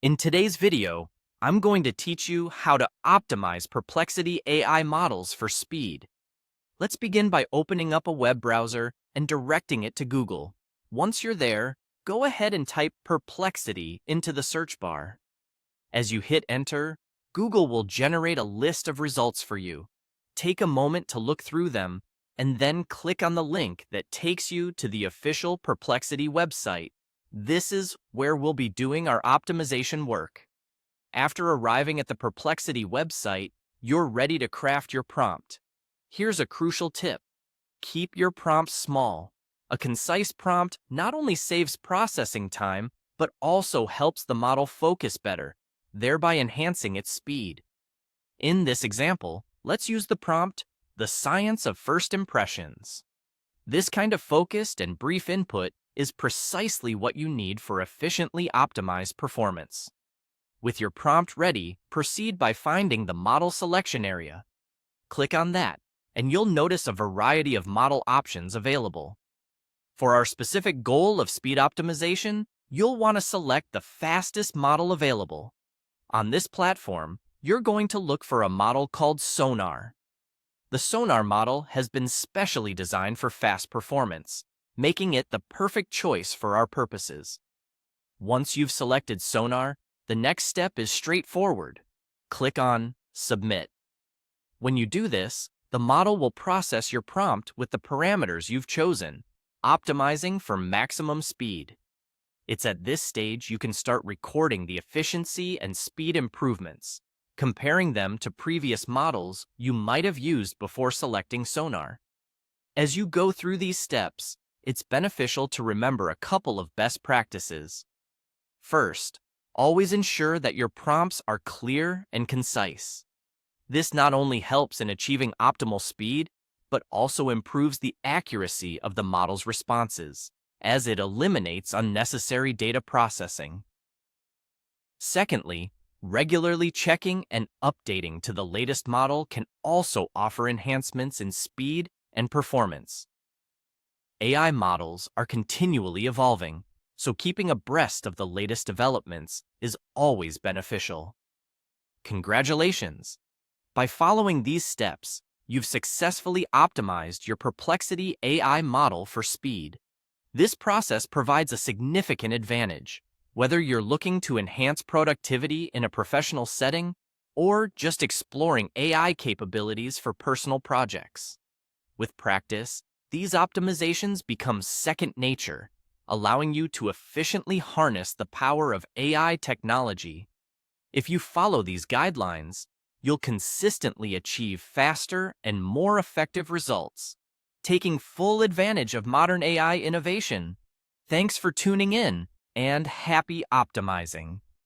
In today's video, I'm going to teach you how to optimize Perplexity AI models for speed. Let's begin by opening up a web browser and directing it to Google. Once you're there, go ahead and type Perplexity into the search bar. As you hit enter, Google will generate a list of results for you. Take a moment to look through them, and then click on the link that takes you to the official Perplexity website. This is where we'll be doing our optimization work. After arriving at the Perplexity website, you're ready to craft your prompt. Here's a crucial tip. Keep your prompts small. A concise prompt not only saves processing time, but also helps the model focus better, thereby enhancing its speed. In this example, let's use the prompt, "The Science of First Impressions." This kind of focused and brief input is precisely what you need for efficiently optimized performance. With your prompt ready, proceed by finding the Model Selection area. Click on that, and you'll notice a variety of model options available. For our specific goal of speed optimization, you'll want to select the fastest model available. On this platform, you're going to look for a model called Sonar. The Sonar model has been specially designed for fast performance, making it the perfect choice for our purposes. Once you've selected Sonar, the next step is straightforward. Click on Submit. When you do this, the model will process your prompt with the parameters you've chosen, optimizing for maximum speed. It's at this stage you can start recording the efficiency and speed improvements, comparing them to previous models you might have used before selecting Sonar. As you go through these steps, it's beneficial to remember a couple of best practices. First, always ensure that your prompts are clear and concise. This not only helps in achieving optimal speed, but also improves the accuracy of the model's responses, as it eliminates unnecessary data processing. Secondly, regularly checking and updating to the latest model can also offer enhancements in speed and performance. AI models are continually evolving, so keeping abreast of the latest developments is always beneficial. Congratulations! By following these steps, you've successfully optimized your Perplexity AI model for speed. This process provides a significant advantage, whether you're looking to enhance productivity in a professional setting or just exploring AI capabilities for personal projects. With practice, these optimizations become second nature, allowing you to efficiently harness the power of AI technology. If you follow these guidelines, you'll consistently achieve faster and more effective results, taking full advantage of modern AI innovation. Thanks for tuning in, and happy optimizing!